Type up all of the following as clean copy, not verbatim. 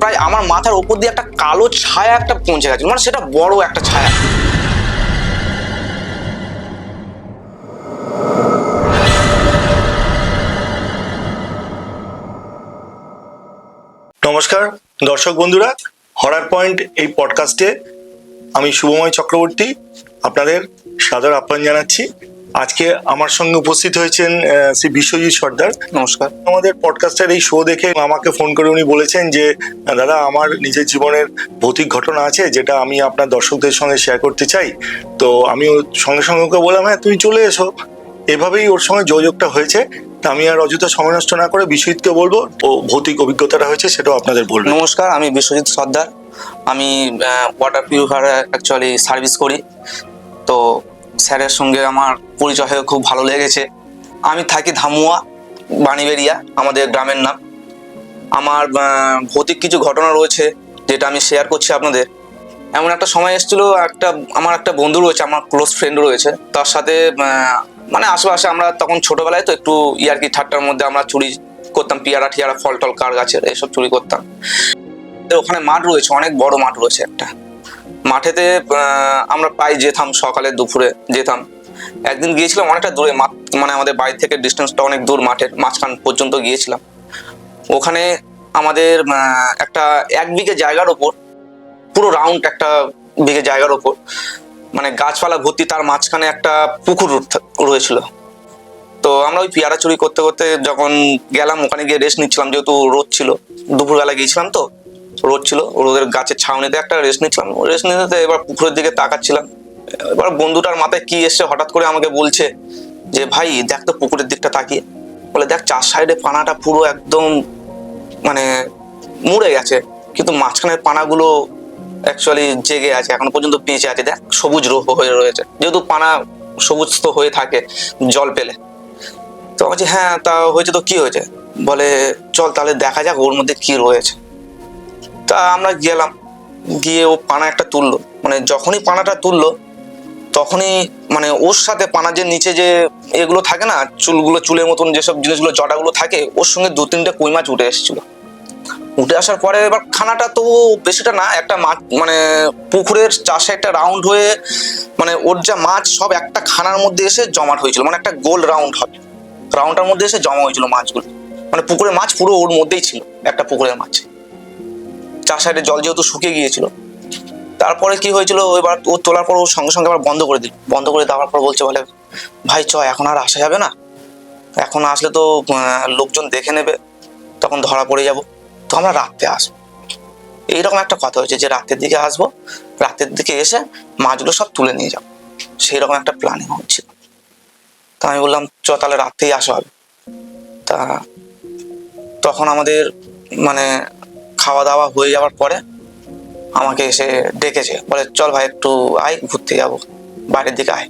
প্রায় আমার মাথার উপর দিয়ে একটা কালো ছায়া একটা পৌঁছে গেছে, মানে সেটা বড় একটা ছায়া। নমস্কার দর্শক বন্ধুরা, হরার পয়েন্ট এই পডকাস্টে আমি শুভময় চক্রবর্তী আপনাদের সাদর আহ্বান জানাচ্ছি। আজকে আমার সঙ্গে উপস্থিত হয়েছেন শ্রী বিশ্বজিৎ সর্দার। নমস্কার। আমাদের পডকাস্টের এই শো দেখে আমাকে ফোন করে উনি বলেছেন যে দাদা, আমার নিজের জীবনের ভৌতিক ঘটনা আছে যেটা আমি আপনার দর্শকদের সঙ্গে শেয়ার করতে চাই। তো আমি ওর সঙ্গে সঙ্গে ওকে বললাম, হ্যাঁ তুমি চলে এসো। এভাবেই ওর সঙ্গে যোগাযোগটা হয়েছে। তা আমি আর অযথা সময় নষ্ট না করে বিশ্বজিৎকে বলবো ও ভৌতিক অভিজ্ঞতাটা হয়েছে সেটাও আপনাদের বলবো। নমস্কার, আমি বিশ্বজিৎ সর্দার। আমি ওয়াটার পিউরিফায়ার অ্যাকচুয়ালি সার্ভিস করি। তো স্যারের সঙ্গে আমার পরিচয় হয়ে খুব ভালো লেগেছে। আমি থাকি ধামুয়া, বাণীবেরিয়া আমাদের গ্রামের নাম। আমার ভৌতিক কিছু ঘটনা রয়েছে যেটা আমি শেয়ার করছি আপনাদের। এমন একটা সময় এসেছিল, আমার একটা বন্ধু রয়েছে, আমার ক্লোজ ফ্রেন্ড রয়েছে, তার সাথে মানে আশেপাশে আমরা তখন ছোটবেলায় তো একটু ইয়ার্কি ঠাট্টার মধ্যে আমরা চুরি করতাম, পিয়ারা টিয়ারা ফল টল কার গাছের এইসব চুরি করতাম। ওখানে মাঠ রয়েছে, অনেক বড় মাঠ রয়েছে একটা। মাঠেতে আমরা প্রায় যেতাম, সকালে দুপুরে যেতাম। একদিন গিয়েছিলাম অনেকটা দূরে, মানে আমাদের বাড়ি থেকে ডিস্টেন্সটা অনেক দূর, মাঠের মাঝখান পর্যন্ত গিয়েছিলাম। ওখানে আমাদের একটা 1 বিঘে জায়গার ওপর, পুরো রাউন্ড 1 বিঘে জায়গার ওপর, মানে গাছপালা ভর্তি, তার মাঝখানে একটা পুকুর রয়েছিল। তো আমরা ওই পেয়ারা চুরি করতে করতে যখন গেলাম, ওখানে গিয়ে রেস্ট নিচ্ছিলাম, যেহেতু রোদ ছিল, দুপুরবেলা গিয়েছিলাম তো রোদ ছিল, রোদের গাছের ছাউনিতে একটা রেস্ট নিচ্ছিলাম। রেস্ট নিতে এবার পুকুরের দিকে তাকাচ্ছিলাম। এবার বন্ধুটার মাথায় কি এসছে, হঠাৎ করে আমাকে বলছে যে ভাই দেখ তো পুকুরের দিকটা তাকিয়ে। বলে দেখ, 4 সাইডে পানাটা পুরো একদম মানে মুড়ে গেছে, কিন্তু মাঝখানের পানাগুলো অ্যাকচুয়ালি জেগে আছে, এখনো পর্যন্ত বেঁচে আছে। দেখ সবুজ হয়ে রয়েছে, যেহেতু পানা সবুজ তো হয়ে থাকে জল পেলে। তো বলছি হ্যাঁ, তা হয়েছে তো কি হয়েছে? বলে চল তাহলে দেখা যাক ওর মধ্যে কি রয়েছে। তা আমরা গেলাম, গিয়ে ও পানা একটা তুললো। মানে যখনই পানাটা তুললো তখনই মানে ওর সাথে পানা যে নিচে যে এগুলো থাকে না, চুলের মতন যেসব জিনিসগুলো, জটাগুলো থাকে, ওর সঙ্গে 2-3টে কই মাছ উঠে এসেছিল। উঠে আসার পরে এবার খানাটা তো বেশিটা না, একটা মাছ মানে পুকুরের চাষে একটা রাউন্ড হয়ে, মানে ওর যা মাছ সব একটা খানার মধ্যে এসে জমাট হয়েছিল, মানে একটা গোল রাউন্ড হবে, রাউন্ডটার মধ্যে এসে জমা হয়েছিল মাছগুলো। মানে পুকুরের মাছ পুরো ওর মধ্যেই ছিল, একটা পুকুরের মাছ। 4 সাইডে জল যেহেতু শুকিয়ে গিয়েছিল। তারপরে কি হয়েছিল, এবার ও তোলার পর ও সঙ্গে সঙ্গে আবার বন্ধ করে দিল। বন্ধ করে দেওয়ার পর বলছে, বলে ভাই চ, এখন আর আসা যাবে না, এখন আসলে তো লোকজন দেখে নেবে, তখন ধরা পড়ে যাব। তো আমরা রাত্রে আসবো। এইরকম একটা কথা হয়েছে যে রাতের দিকে আসবো, রাতের দিকে এসে মাছগুলো সব তুলে নিয়ে যাবো, সেই রকম একটা প্ল্যানিং হচ্ছিল। তা আমি বললাম চ তাহলে রাত্রেই আসা হবে। তা তখন আমাদের মানে খাওয়া দাওয়া হয়ে যাওয়ার পরে আমাকে এসে ডেকেছে, বলে চল ভাই একটু আয়, ঘুরতে যাবো, বাইরের দিকে আয়।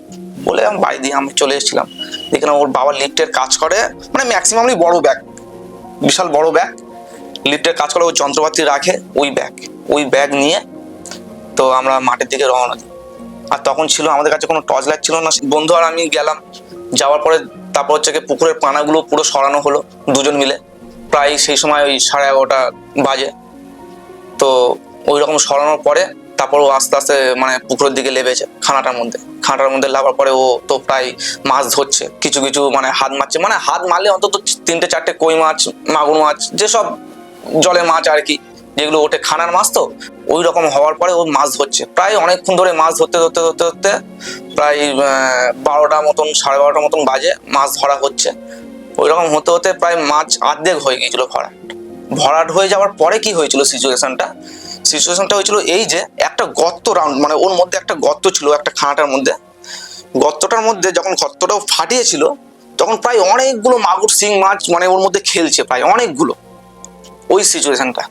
বলে আমি বাড়ি দিয়ে আমি চলে এসেছিলাম। দেখলাম ওর বাবা লিফটের কাজ করে, মানে ম্যাক্সিমামলি বড় ব্যাগ, বিশাল বড় ব্যাগ, লিফটের কাজ করে, ওই যন্ত্রপাতি রাখে, ওই ব্যাগ নিয়ে তো আমরা মাঠের দিকে রওনা দিই। আর তখন ছিল আমাদের কাছে কোনো টর্চ লাইট ছিল না। বন্ধু আর আমি গেলাম, যাওয়ার পরে তারপর হচ্ছে পুকুরের পানাগুলো পুরো সরানো হলো দুজন মিলে। প্রায় সেই সময় ওই 11:30 বাজে। তো ওই রকম সরানোর পরে তারপর ও আস্তে আস্তে মানে পুকুরের দিকে লেবেছে, খানাটার মধ্যে লাগার পরে ও তো প্রায় মাছ ধরছে, কিছু কিছু মানে হাত মারছে, মানে হাত মারলে অন্তত 3-4টে কই মাছ, মাগুর মাছ, যেসব জলে মাছ আর কি, যেগুলো ওঠে খানার মাছ। তো ওই রকম হওয়ার পরে ও মাছ ধরছে, প্রায় অনেকক্ষণ ধরে মাছ ধরতে প্রায় 12টা মতন, 12:30 মতন বাজে, মাছ ধরা হচ্ছে। ওই রকম হতে হতে প্রায় মাছ অর্ধেক হয়ে গিয়েছিল। ভরাট হয়ে যাওয়ার পরে কি হয়েছিল, সিচুয়েশনটা হয়েছিল এই যে একটা গর্ত রাউন্ড, মানে ওর মধ্যে একটা গর্ত ছিল একটা খানাটার মধ্যে। গর্তটার মধ্যে যখন গর্তটাও ফাটিয়েছিল তখন প্রায় অনেকগুলো মাগুর শিং মাছ মানে ওর মধ্যে খেলছে, প্রায় অনেকগুলো, ওই সিচুয়েশনটা।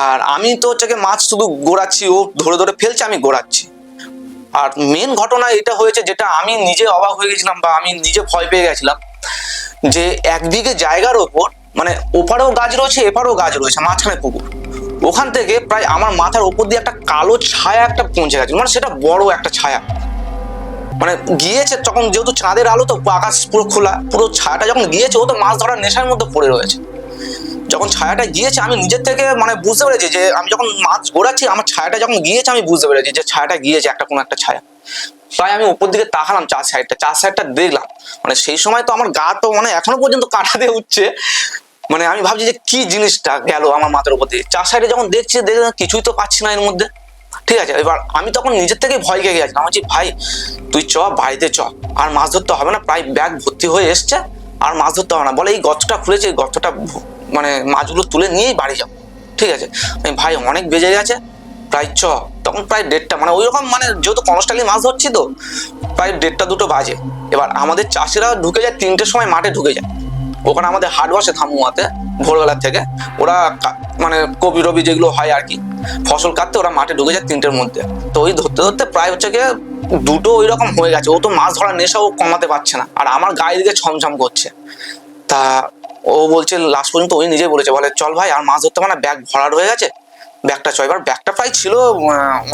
আর আমি তো হচ্ছে মাছ শুধু গোড়াচ্ছি, ও ধরে ধরে ফেলছে, আমি গোড়াচ্ছি। আর মেন ঘটনা এটা হয়েছে যেটা আমি নিজে অবাক হয়ে গেছিলাম, বা আমি নিজে ভয় পেয়ে গেছিলাম, যে 1 বিঘে জায়গার ওপর, মানে ওপারেও গাছ রয়েছে, এপারেও গাছ রয়েছে, মাঝখানে পুকুর। ওখান থেকে প্রায় আমার মাথার উপর দিয়ে একটা কালো ছায়া একটা পৌঁছে গেছে, মানে সেটা বড় একটা ছায়া। মানে গিয়েছে তখন, যেহেতু চাঁদের আলো তো, আকাশ পুরো খোলা, পুরো ছায়াটা যখন গিয়েছে, ও তো মাছ ধরার নেশার মধ্যে পড়ে রয়েছে। যখন ছায়াটা গিয়েছে আমি নিজের থেকে মানে বুঝতে পেরেছি যে আমি যখন মাছ ঘোরাচ্ছি আমার ছায়াটা যখন গিয়েছে আমি বুঝতে পেরেছি যে ছায়াটা গিয়েছে একটা কোনো একটা ছায়া। প্রায় আমি উপর দিকে তাকালাম চার সাইডটা দেখলাম, মানে সেই সময় তো আমার গা তো মানে এখনো পর্যন্ত কাঁটা দিয়ে উঠছে। মানে আমি ভাবছি যে কি জিনিসটা গেল আমার মাথার উপর দিয়ে। চার সাইডে যখন দেখছি কিছুই তো পাচ্ছি না এর মধ্যে। ঠিক আছে, এবার আমি তখন নিজের থেকেই ভয় খেয়ে গেছিলাম। আমি বলছি ভাই তুই চ বাড়িতে চ, আর মাছ ধরতে হবে না, প্রায় ব্যাগ ভর্তি হয়ে এসছে, আর মাছ ধরতে হবে না। বলে এই গর্তটা খুলেছে, এই গর্তটা মানে মাছগুলো তুলে নিয়েই বাড়ি যাও। ঠিক আছে, আমি ভাই অনেক বেজে গেছে, প্রায় চ। তখন প্রায় 1:30, মানে ওই রকম মানে যেহেতু কনস্টালি মাছ ধরছি তো প্রায় 1:30-2 বাজে। এবার আমাদের চাষিরা ঢুকে যায় 3টের সময়, মাঠে ঢুকে যায়। ওখানে আমাদের হাট বসে ধামুয়াতে ভোরবেলার থেকে। ওরা মানে কপি রবি যেগুলো হয় আর কি ফসল কাটতে ওরা মাঠে ঢুকে যায় 3টের মধ্যে। তো ওই ধরতে ধরতে প্রায় হচ্ছে গিয়ে 2টো ওই রকম হয়ে গেছে। ও তো মাছ ধরার নেশাও কমাতে পারছে না, আর আমার গায়ে দিকে ছমছম করছে। তা ও বলছে লাস্ট পর্যন্ত ওই নিজেই বলেছে, বলে চল ভাই আর মাছ ধরতে পারে না, ব্যাগ ভরাট হয়ে গেছে, ব্যাগটা চ। এবার ব্যাগটা প্রায় ছিল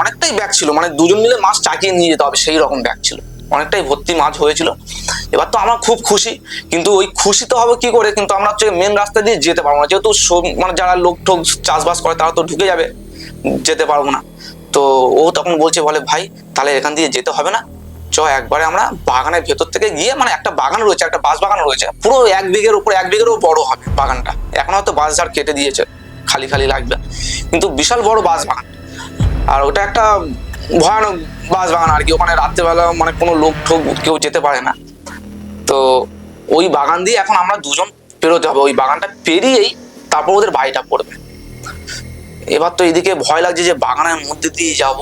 অনেকটাই ব্যাগ ছিল, মানে দুজন মিলে মাছ চাকিয়ে নিয়ে যেতে হবে সেই রকম ব্যাগ ছিল, অনেকটাই ভর্তি মাছ হয়েছিল। এবার তো আমার খুব খুশি, কিন্তু ওই খুশি তো হবে কি করে, কিন্তু আমরা হচ্ছে মেন রাস্তা দিয়ে যেতে পারবো না, যেহেতু মানে যারা লোক টোক চাষবাস করে তারা তো ঢুকে যাবে, যেতে পারবো না। তো ও তখন বলছে, বলে ভাই তাহলে এখান দিয়ে যেতে হবে না, চ একবারে আমরা বাগানের ভেতর থেকে গিয়ে, মানে একটা বাগান রয়েছে, একটা বাঁশ বাগান রয়েছে, পুরো 1 বিঘের উপরে, 1 বিঘেরও বড় হবে বাগানটা। এখন হয়তো বাঁশ ঝাড় কেটে দিয়েছে, খালি খালি লাগবে, কিন্তু বিশাল বড় বাঁশ বাগান। আর ওটা একটা ভয়ানক বাঁশ বাগান আর কি। ওখানে রাত্রেবেলা মানে কোনো লোক ঠোক কেউ যেতে পারে না। তো ওই বাগান দিয়ে এখন আমরা দুজন পেরোতে হবে, ওই বাগানটা পেরিয়েই তারপর ওদের বাড়িটা পড়বে। এবার তো এদিকে ভয় লাগছে যে বাগানের মধ্যে দিয়ে যাব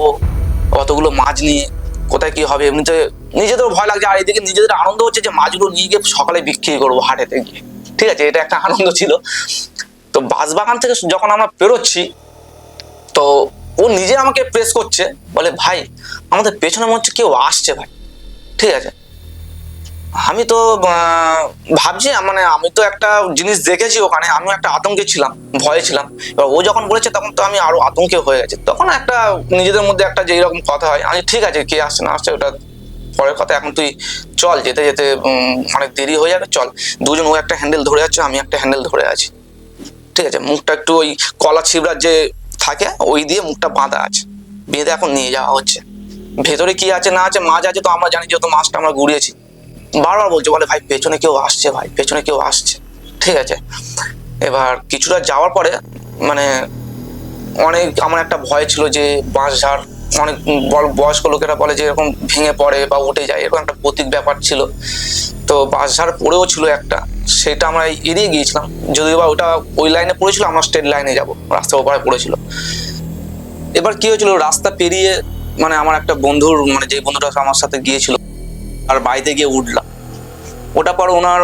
অতগুলো মাছ নিয়ে, কোথায় কি হবে, এমনিতে নিজেদেরও ভয় লাগছে, আর এদিকে নিজেদের আনন্দ হচ্ছে যে মাছগুলো নিয়ে গিয়ে সকালে বিক্রি করবো হাটেতে গিয়ে। ঠিক আছে, এটা একটা আনন্দ ছিল। তো বাঁশবাগান থেকে যখন আমরা পেরোচ্ছি, তো ও নিজে আমাকে প্রেস করছে, বলে ভাই আমাদের পেছনে মনে হচ্ছে কেউ আসছে ভাই। ঠিক আছে, আমি তো ভাবছি, মানে আমি তো একটা জিনিস দেখেছি ওখানে, আমিও একটা আতঙ্কে ছিলাম, ভয়ে ছিলাম। এবার ও যখন বলেছে তখন তো আমি আরো আতঙ্কে হয়ে গেছে। তখন একটা নিজেদের মধ্যে একটা যেই রকম কথা হয়, আমি ঠিক আছে কে আসছে না আসছে ওটা পরের কথা, এখন তুই চল, যেতে যেতে অনেক দেরি হয়ে যাবে, চল। দুজন, ও একটা হ্যান্ডেল ধরে আছে, আমি একটা হ্যান্ডেল ধরে আছি। ঠিক আছে, মুখটা একটু ওই কলা ছিবড়ার যে থাকে ওই দিয়ে মুখটা বাঁধা আছে, বেঁধে এখন নিয়ে যাওয়া হচ্ছে। ভেতরে কি আছে না আছে, মাছ আছে তো আমরা জানি, যেহেতু মাছটা আমরা ঘুরিয়েছি। বারবার বলছে, বলে ভাই পেছনে কেউ আসছে, ভাই পেছনে কেউ আসছে। ঠিক আছে, এবার কিছুটা যাওয়ার পরে মানে অনেক আমার একটা ভয় ছিল যে বাঁশঝাড়, অনেক বয়স্ক লোকেরা বলে যে এরকম ভেঙে পড়ে বা উঠে যায়, এরকম একটা প্রতীক ব্যাপার ছিল। তো বাঁশঝাড় পড়েও ছিল একটা, সেটা আমরা এড়িয়ে গিয়েছিলাম। যদিও বা ওটা ওই লাইনে পড়েছিল, আমরা স্ট্রেট লাইনে যাব, রাস্তার ওপারে পড়েছিল। এবার কি হয়েছিল, রাস্তা পেরিয়ে মানে আমার একটা বন্ধুর, মানে যে বন্ধুটা আমার সাথে গিয়েছিল, আর বাড়িতে গিয়ে উঠলাম। ওটার পর ওনার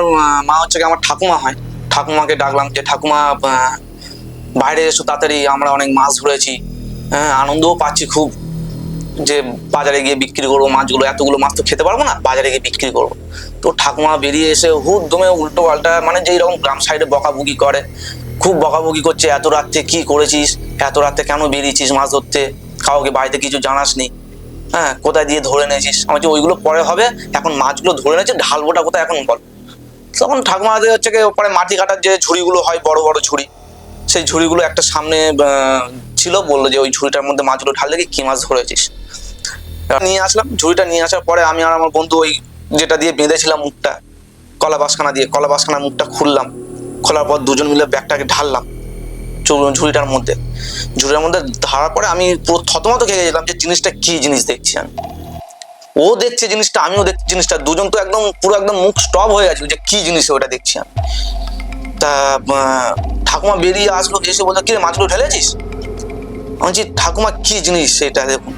মা হচ্ছে কি আমার ঠাকুমা হয়, ঠাকুমাকে ডাকলাম যে ঠাকুমা বাইরে এসো তাড়াতাড়ি, আমরা অনেক মাছ ধরেছি, হ্যাঁ আনন্দও পাচ্ছি খুব, যে বাজারে গিয়ে বিক্রি করবো মাছগুলো, এতগুলো মাছ তো খেতে পারবো না, বাজারে গিয়ে বিক্রি করবো। তো ঠাকুমা বেরিয়ে এসে হুট দমে উল্টো পাল্টা, মানে যেই রকম গ্রাম সাইডে বকাবকি করে, খুব বকাবকি করছে, এত রাত্রে কি করেছিস, এত রাত্রে কেন বেরিয়েছিস মাছ ধরতে, কাউকে বাড়িতে কিছু জানাসনি, হ্যাঁ কোথায় দিয়ে ধরে নিয়েছিস। আমার যে ওইগুলো পরে হবে, এখন মাছগুলো ধরে নিয়েছে, ঢালবোটা কোথায় এখন বল। তখন ঠাকুমাদের হচ্ছে কি ওপরে মাটি কাটার যে ঝুড়িগুলো হয়, বড় বড় ঝুড়ি, সেই ঝুড়িগুলো একটা সামনে ছিল, বললো যে ওই ঝুড়িটার মধ্যে মাছগুলো ঢাল দেখি কি মাছ ধরেছিস। নিয়ে আসলাম ঝুড়িটা, নিয়ে আসার পরে আমি আর আমার বন্ধু ওই যেটা দিয়ে বেঁধেছিলাম মুখটা, কলা বাঁশখানার মুখটা খুললাম। খোলার পর দুজন মিলে ব্যাগটাকে ঢাললাম ঝুড়িটার মধ্যে ধারার পরে আমি পুরো থতমত খেয়ে গেছিলাম যে জিনিসটা কি জিনিস দেখছি আমি। ও দেখছে জিনিসটা, আমিও দেখছি জিনিসটা, দুজন তো একদম পুরো একদম মুখ স্টপ হয়ে গেছিল যে কি জিনিস ওটা দেখছি আমি। তা ঠাকুমা বেরিয়ে আসলো, এসে বলতো কি রে মাছগুলো ঢেলেছিস। আমি বলছি ঠাকুমা কি জিনিস সেটা দেখুন।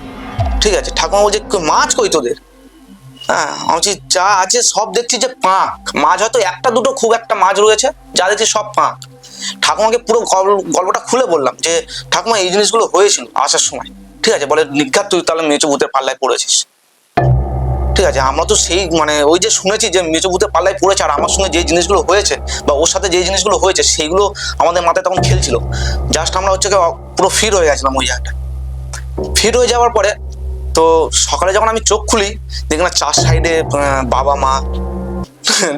ঠিক আছে, ঠাকুমা বলছে মাছ কই তোদের। হ্যাঁ, আমি বলছি যা আছে সব দেখছি যে পাঁক মাছ, হয়তো একটা দুটো খুব একটা মাছ রয়েছে, যা দেখছি সব পাঁক। ঠাকুমাকে পুরো গল্পটা খুলে বললাম যে ঠাকুমা এই জিনিসগুলো হয়েছিল আসার সময়। ঠিক আছে, বলে নিঘাত তুই তাহলে মেচো ভূতের পাল্লায় পড়েছিস। ঠিক আছে, আমরা তো সেই মানে ওই যে শুনেছি যে মেচো ভূতের পাল্লায় পড়েছে, আর আমার সঙ্গে যে জিনিসগুলো হয়েছে বা ওর সাথে যে জিনিসগুলো হয়েছে সেইগুলো আমাদের মাথায় তখন খেলছিল। জাস্ট আমরা হচ্ছে পুরো ফিট হয়ে গেছিলাম ওই জায়গাটা। ফিট হয়ে যাওয়ার পরে তো সকালে যখন আমি চোখ খুলি, দেখি না চার সাইডে বাবা মা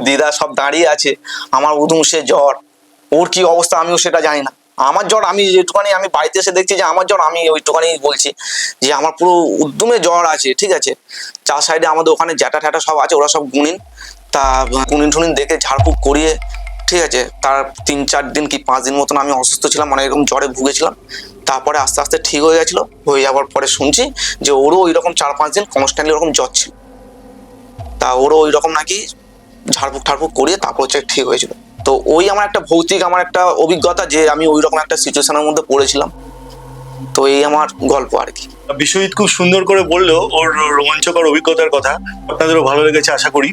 দিদা সব দাঁড়িয়ে আছে, আমার উদুম সে জ্বর, ও ওর কি অবস্থা আমিও সেটা জানি না। আমার জ্বর, আমি যেটুখানি আমি বাড়িতে এসে দেখছি যে আমার জ্বর, আমি ওইটুখানি বলছি যে আমার পুরো উদ্যমে জ্বর আছে, ঠিক আছে। চার সাইডে আমাদের ওখানে জ্যাঠা ট্যাটা সব আছে, ওরা সব গুণিন, তা গুণিন টুনিন দেখে ঝাড়ফুঁক করিয়ে, ঠিক আছে, তার 3-4 দিন কি 5 দিন মতন আমি অসুস্থ ছিলাম, মানে এরকম জ্বরে ভুগেছিলাম। তারপরে আস্তে আস্তে ঠিক হয়ে গেছিলো। হয়ে যাওয়ার পরে শুনছি যে ওরও ওই রকম 4-5 দিন কনস্ট্যান্টলি ওরকম জ্বর ছিল, তা ওরও ওই রকম নাকি ঝাড়ফুঁক ঠাড়ফুঁক করিয়ে তারপর হচ্ছে ঠিক হয়েছিল। তো ওই আমার একটা ভৌতিক আমার একটা অভিজ্ঞতা যে আমি ওই রকম একটা সিচুয়েশনের মধ্যে পড়েছিলাম। তো এই আমার গল্প আর কি। বিশ্বজিৎ খুব সুন্দর করে বললো ওর রোমাঞ্চকর অভিজ্ঞতার কথা, আপনাদেরও ভালো লেগেছে আশা করি।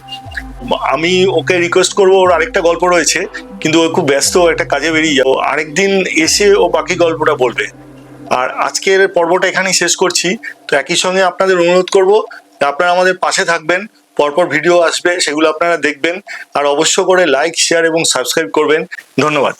আমি ওকে রিকোয়েস্ট করবো, ওর আরেকটা গল্প রয়েছে কিন্তু ও খুব ব্যস্ত, একটা কাজে বেরিয়ে যাবো, আরেকদিন এসে ও বাকি গল্পটা বলবে। আর আজকের পর্বটা এখানেই শেষ করছি। তো একই সঙ্গে আপনাদের অনুরোধ করবো আপনারা আমাদের পাশে থাকবেন, পরপর ভিডিও আসবে সেগুলো আপনারা দেখবেন, আর অবশ্য করে লাইক, শেয়ার এবং সাবস্ক্রাইব করবেন। ধন্যবাদ।